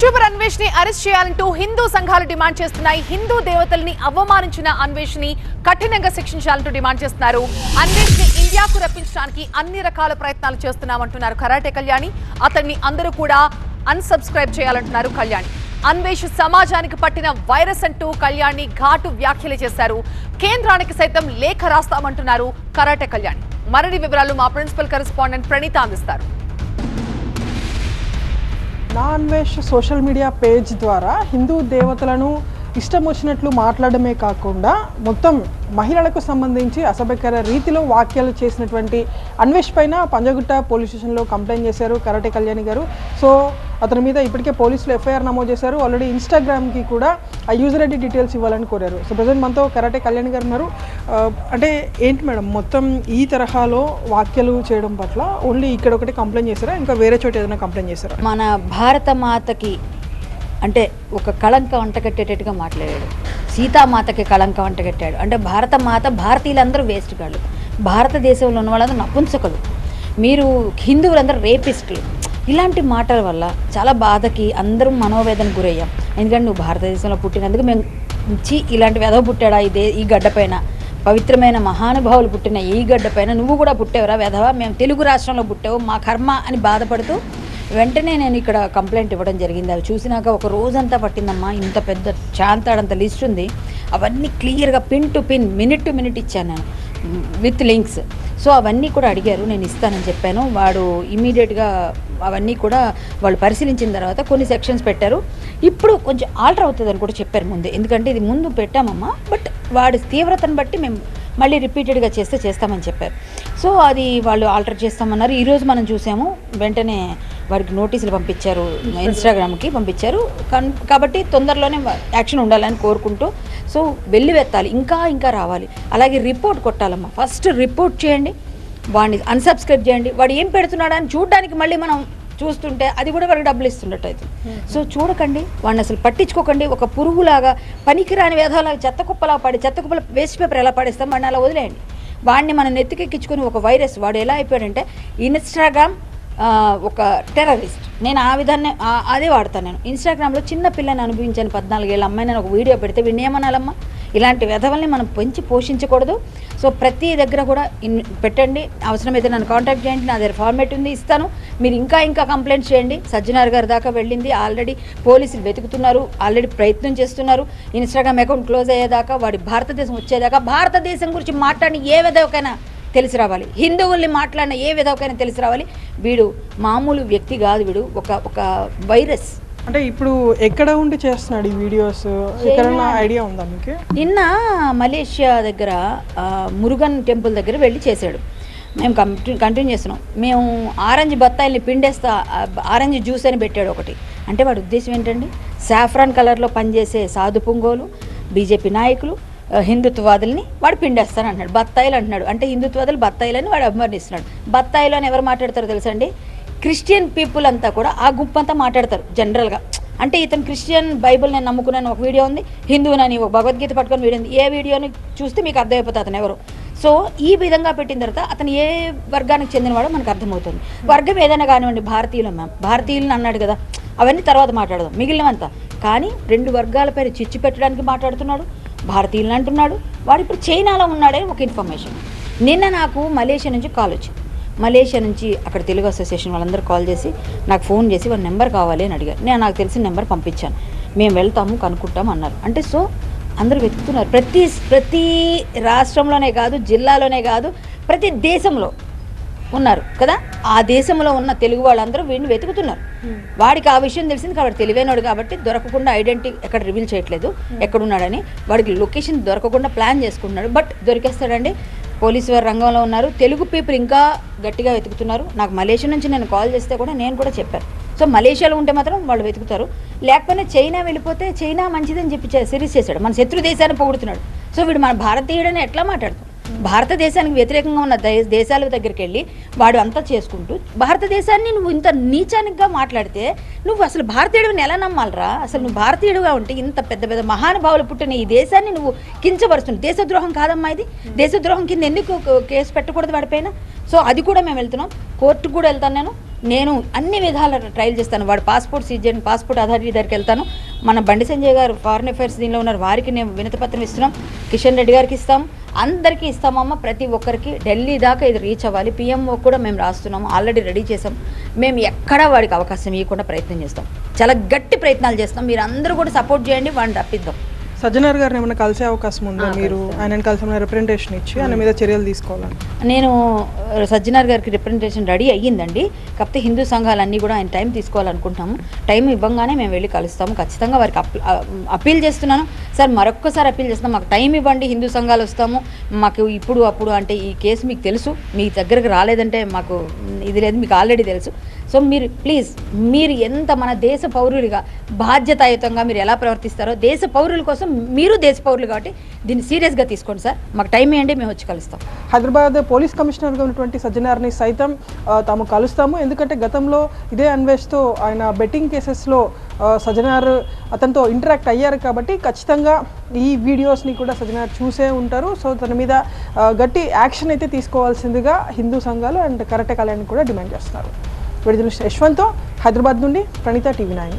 YouTuber Anvesh ని arrest చేయాలంటూ హిందూ సంఘాలు డిమాండ్ చేస్తున్నాయి. హిందూ దేవతల్ని అవమానించిన అన్వేష్ ని కఠినంగా శిక్షించాలంటూ డిమాండ్ చేస్తున్నారు. అన్వేష్ ని ఇండియాకు రప్పించడానికి అన్ని రకాల ప్రయత్నాలు చేస్తున్నామంటున్నారు కరాటే కళ్యాణి. అతన్ని అందరూ కూడా అన్సబ్స్క్రైబ్ చేయాలంటున్నారు కళ్యాణి. అన్వేష్ సమాజానికి పట్టిన వైరస్ అంటూ కళ్యాణి ఘాటు వ్యాఖ్యలు చేశారు. కేంద్రానికి సైతం లేఖ రాస్తామంటున్నారు కరాటే కళ్యాణి. మరిన్ని వివరాలు మా ప్రిన్సిపల్ కరెస్పాండెంట్ ప్రణీత అందిస్తారు. నా అన్వేష్ సోషల్ మీడియా పేజ్ ద్వారా హిందూ దేవతలను ఇష్టం వచ్చినట్లు మాట్లాడమే కాకుండా మొత్తం మహిళలకు సంబంధించి అసభ్యకర రీతిలో వ్యాఖ్యలు చేసినటువంటి అన్వేష్ పైన పంజగుట్ట పోలీస్ స్టేషన్లో కంప్లైంట్ చేశారు కరాటే కళ్యాణి గారు. సో అతని మీద ఇప్పటికే పోలీసులు ఎఫ్ఐఆర్ నమోదు చేశారు. ఆల్రెడీ ఇన్స్టాగ్రామ్కి కూడా ఆ యూజర్ ఐడి డీటెయిల్స్ ఇవ్వాలని కోరారు. సో ప్రజెంట్ మనతో కరాటే కళ్యాణి గారు ఉన్నారు. అంటే ఏంటి మేడం, మొత్తం ఈ తరహాలో వ్యాఖ్యలు చేయడం పట్ల ఓన్లీ ఇక్కడ ఒకటి కంప్లైంట్ చేశారా, ఇంకా వేరే చోట ఏదైనా కంప్లైంట్ చేశారా? మన భారత మాతకి అంటే ఒక కళంకం అంటగట్టేటట్టుగా మాట్లాడాడు. సీతామాతకి కళంకం అంటగట్టాడు. అంటే భారత మాత, భారతీయులందరూ వేస్ట్ కాళ్ళు, భారతదేశంలో ఉన్న వాళ్ళందరూ నపుంసకులు, మీరు హిందువులందరూ రేపిస్టులు. ఇలాంటి మాటల వల్ల చాలా బాధకి అందరం మనోవేదనకు గురయ్యాం. ఎందుకంటే నువ్వు భారతదేశంలో పుట్టినందుకు మేము ఇలాంటి వెధవ పుట్టాడా ఈ గడ్డపైన, పవిత్రమైన మహానుభావులు పుట్టిన ఈ గడ్డపైన నువ్వు కూడా పుట్టేవరా వెధవ, మేము తెలుగు రాష్ట్రంలో పుట్టావు, మా కర్మ అని బాధపడుతూ వెంటనే నేను ఇక్కడ కంప్లైంట్ ఇవ్వడం జరిగింది. అవి చూసినాక ఒక రోజంతా పట్టిందమ్మా. ఇంత పెద్ద చాంతాడంత లిస్ట్ ఉంది. అవన్నీ క్లియర్గా pin to pin, minute to minute ఇచ్చాను నేను విత్ లింక్స్. సో అవన్నీ కూడా అడిగారు, నేను ఇస్తానని చెప్పాను. వాడు ఇమీడియట్గా అవన్నీ కూడా వాళ్ళు పరిశీలించిన తర్వాత కొన్ని సెక్షన్స్ పెట్టారు. ఇప్పుడు కొంచెం ఆల్టర్ అవుతుంది అని కూడా చెప్పారు ముందే, ఎందుకంటే ఇది ముందు పెట్టామమ్మా, బట్ వాడి తీవ్రతను బట్టి మేము మళ్ళీ రిపీటెడ్గా చేస్తామని చెప్పారు. సో అది వాళ్ళు ఆల్టర్ చేస్తామన్నారు. ఈరోజు మనం చూసాము, వెంటనే వాడికి నోటీసులు పంపించారు, ఇన్స్టాగ్రామ్కి పంపించారు. కాబట్టి తొందరలోనే యాక్షన్ ఉండాలని కోరుకుంటూ, సో వెళ్ళి వెత్తాలి, ఇంకా రావాలి. అలాగే రిపోర్ట్ కొట్టాలమ్మా. ఫస్ట్ రిపోర్ట్ చేయండి, వాడిని అన్సబ్స్క్రైబ్ చేయండి. వాడు ఏం పెడుతున్నాడని చూడడానికి మళ్ళీ మనం చూస్తుంటే అది కూడా వాడికి డబ్బులు ఇస్తున్నట్టు అవుతుంది. సో చూడకండి, వాడిని అసలు పట్టించుకోకండి. ఒక పురుగులాగా, పనికిరాని వేధంలాగా, చెత్త కుప్పల వేస్ట్ పేపర్ ఎలా పడేస్తాం, వాడిని అలా వదిలేయండి. వాడిని మనం నెత్తికెక్కించుకొని ఒక వైరస్, వాడు ఎలా అయిపోయాడంటే ఇన్స్టాగ్రామ్ ఒక టెర్రరిస్ట్. నేను ఆ విధాన్ని అదే వాడతాను. నేను ఇన్స్టాగ్రామ్లో చిన్న పిల్లని అనుభవించాను, 14 ఏళ్ళ అమ్మాయి. నేను ఒక వీడియో పెడితే వీడిని ఏమనాలమ్మా? ఇలాంటి వెధవల్ని మనం పెంచి పోషించకూడదు. సో ప్రతి దగ్గర కూడా పెట్టండి. అవసరమైతే నన్ను కాంటాక్ట్ చేయండి, నా దగ్గర ఫార్మేట్ ఉంది, ఇస్తాను. మీరు ఇంకా కంప్లైంట్స్ చేయండి. సజ్జనార్ గారి దాకా వెళ్ళింది. ఆల్రెడీ పోలీసులు వెతుకుతున్నారు, ఆల్రెడీ ప్రయత్నం చేస్తున్నారు. ఇన్స్టాగ్రామ్ అకౌంట్ క్లోజ్ అయ్యేదాకా, వాడి భారతదేశం వచ్చేదాకా, భారతదేశం గురించి మాట్లాడిన ఏ విధవకైనా తెలిసి రావాలి, హిందువుల్ని మాట్లాడిన ఏ విధవకైనా తెలిసి రావాలి. వీడు మామూలు వ్యక్తి కాదు, వీడు ఒక వైరస్. అంటే ఇప్పుడు ఎక్కడ ఉండి చేస్తున్నాడు ఈ వీడియోస్, ఎక్కడన్నా ఐడియా ఉందా మీకు? నిన్న మలేషియా దగ్గర మురుగన్ టెంపుల్ దగ్గర వెళ్ళి చేశాడు. మేము కంటిన్యూ చేస్తున్నాం. మేము ఆరెంజ్ బత్తాయిల్ని పిండేస్తా, ఆరెంజ్ జ్యూస్ అని పెట్టాడు ఒకటి. అంటే వాడి ఉద్దేశం ఏంటండి? సాఫ్రాన్ కలర్లో పనిచేసే సాధు పుంగోలు, బీజేపీ నాయకులు, హిందుత్వవాదుల్ని వాడు పిండేస్తాను అంటున్నాడు. బత్తాయిలు అంటున్నాడు. అంటే హిందుత్వాదులు బత్తాయిలని వాడు అభివర్ణిస్తున్నాడు. బత్తాయిలు అని ఎవరు మాట్లాడతారో తెలుసండి? క్రిస్టియన్ పీపుల్ అంతా కూడా ఆ గుంపంతా మాట్లాడతారు జనరల్గా. అంటే ఇతను క్రిస్టియన్, బైబుల్ నేను నమ్ముకున్నాను ఒక వీడియో ఉంది, హిందువునని ఒక భగవద్గీత పట్టుకొని వీడియో ఉంది. ఏ వీడియోని చూస్తే మీకు అర్థమైపోతుంది అతను ఎవరు. సో ఈ విధంగా పెట్టిన తర్వాత అతను ఏ వర్గానికి చెందినవాడో మనకు అర్థమవుతుంది. వర్గం ఏదైనా కానివ్వండి, భారతీయులు మ్యామ్, భారతీయులను అన్నాడు కదా, అవన్నీ తర్వాత మాట్లాడదాం, మిగిలినవంతా. కానీ 2 వర్గాల పేరు చిచ్చు పెట్టడానికి మాట్లాడుతున్నాడు, భారతీయులను అంటున్నాడు. వాడు ఇప్పుడు చైనాలో ఉన్నాడే ఒక ఇన్ఫర్మేషన్. నిన్న నాకు మలేషియా నుంచి కాల్ వచ్చింది. మలేషియా నుంచి అక్కడ తెలుగు అసోసియేషన్ వాళ్ళందరూ కాల్ చేసి నాకు ఫోన్ చేసి వాళ్ళ నెంబర్ కావాలి అని అడిగారు. నేను నాకు తెలిసిన నెంబర్ పంపించాను. మేము వెళ్తాము, కనుక్కుంటాము అన్నారు. అంటే సో అందరూ వెతుకుతున్నారు. ప్రతి రాష్ట్రంలోనే కాదు, జిల్లాలోనే కాదు, ప్రతి దేశంలో ఉన్నారు కదా. ఆ దేశంలో ఉన్న తెలుగు వాళ్ళందరూ వీడిని వెతుకుతున్నారు. వాడికి ఆ విషయం తెలిసింది కాబట్టి, తెలివైనడు కాబట్టి దొరకకుండా ఐడెంటిటీ ఎక్కడ రివీల్ చేయట్లేదు ఎక్కడున్నాడని. వాడికి లొకేషన్ దొరకకుండా ప్లాన్ చేసుకుంటున్నాడు. బట్ దొరికేస్తాడండి. పోలీసు వారు రంగంలో ఉన్నారు. తెలుగు పీపుల్ ఇంకా గట్టిగా వెతుకుతున్నారు. నాకు మలేషియా నుంచి నేను కాల్ చేస్తే కూడా నేను కూడా చెప్పాను. సో మలేషియాలో ఉంటే మాత్రం వాళ్ళు వెతుకుతారు. లేకపోతే చైనా వెళ్ళిపోతే చైనా మంచిదని చెప్పి సిరీస్ చేశాడు. మన శత్రు దేశాన్ని పొగుడుతున్నాడు. సో వీడు మన భారతీయుడని ఎట్లా మాట్లాడుతాడు? భారతదేశానికి వ్యతిరేకంగా ఉన్న దేశాల దగ్గరికి వెళ్ళి వాడు అంతా చేసుకుంటూ భారతదేశాన్ని నువ్వు ఇంత నీచానిగా మాట్లాడితే నువ్వు అసలు భారతీయుడిని ఎలా నమ్మాలరా? అసలు నువ్వు భారతీయుడుగా ఉంటే ఇంత పెద్ద మహానుభావులు పుట్టిన ఈ దేశాన్ని నువ్వు కించపరుస్తున్నావు. దేశద్రోహం కాదమ్మా ఇది. దేశద్రోహం కింద ఎందుకు కేసు పెట్టకూడదు వాడిపైన? సో అది కూడా మేము వెళ్తున్నాం, కోర్టుకు కూడా వెళ్తాను నేను. నేను అన్ని విధాల ట్రయల్ చేస్తాను. వాడు పాస్పోర్ట్ సీజ్ చేయండి, పాస్పోర్ట్ అథారిటీ దగ్గరికి వెళ్తాను. మన బండి సంజయ్ గారు ఫారిన్ అఫైర్స్ దీనిలో ఉన్నారు, వారికి నేను వినతిపత్రం ఇస్తున్నాం. కిషన్ రెడ్డి గారికి ఇస్తాం, అందరికీ ఇస్తామమ్మ. ప్రతి ఒక్కరికి ఢిల్లీ దాకా ఇది రీచ్ అవ్వాలి. పిఎంఓ కూడా మేము రాస్తున్నాము, ఆల్రెడీ రెడీ చేసాం. మేము ఎక్కడా వాడికి అవకాశం ఇవ్వకుండా ప్రయత్నం చేస్తాం, చాలా గట్టి ప్రయత్నాలు చేస్తాం. మీరు అందరూ కూడా సపోర్ట్ చేయండి, వాడిని రప్పిద్దాం. సజ్జనార్ గారిని ఏమైనా కలిసే అవకాశం ఉందా? మీరు ఆయనను కలిసి రిప్రజెంటేషన్ ఇచ్చి ఆయన మీద చర్యలు తీసుకోవాలని. నేను సజ్జనార్ గారికి రిప్రజెంటేషన్ రెడీ అయ్యిందండి. కాకపోతే హిందూ సంఘాలన్నీ కూడా ఆయన టైం తీసుకోవాలనుకుంటున్నాము. టైం ఇవ్వగానే మేము వెళ్ళి కలుస్తాము. ఖచ్చితంగా వారికి అప్పీల్ చేస్తున్నాను. సార్ మరొక్కసారి అప్పీల్ చేస్తున్నాం, మాకు టైం ఇవ్వండి, హిందూ సంఘాలు వస్తాము. మాకు ఇప్పుడు అప్పుడు అంటే ఈ కేసు మీకు తెలుసు, మీ దగ్గరకు రాలేదంటే మాకు ఇది లేదు, మీకు ఆల్రెడీ తెలుసు. సో మీరు ప్లీజ్, మీరు ఎంత మన దేశ పౌరులుగా బాధ్యతాయుతంగా మీరు ఎలా ప్రవర్తిస్తారో, దేశ పౌరుల కోసం మీరు దేశ పౌరులు కాబట్టి దీన్ని సీరియస్గా తీసుకోండి సార్. మాకు టైం ఇవ్వండి, మేము వచ్చి కలుస్తాం. హైదరాబాద్ పోలీస్ కమిషనర్గా ఉన్నటువంటి సజ్జనార్ని సైతం తాము కలుస్తాము. ఎందుకంటే గతంలో ఇదే అన్వేష్తో ఆయన బెట్టింగ్ కేసెస్లో సజ్జనార్ అతనితో ఇంటరాక్ట్ అయ్యారు కాబట్టి ఖచ్చితంగా ఈ వీడియోస్ని కూడా సజ్జనార్ చూసే ఉంటారు. సో తన మీద గట్టి యాక్షన్ అయితే తీసుకోవాల్సిందిగా హిందూ సంఘాలు అండ్ కరాటే కళ్యాణ్ కూడా డిమాండ్ చేస్తున్నారు. విడుదల యశ్వంత్తో హైదరాబాద్ నుండి ప్రణీత, టీవీ 9.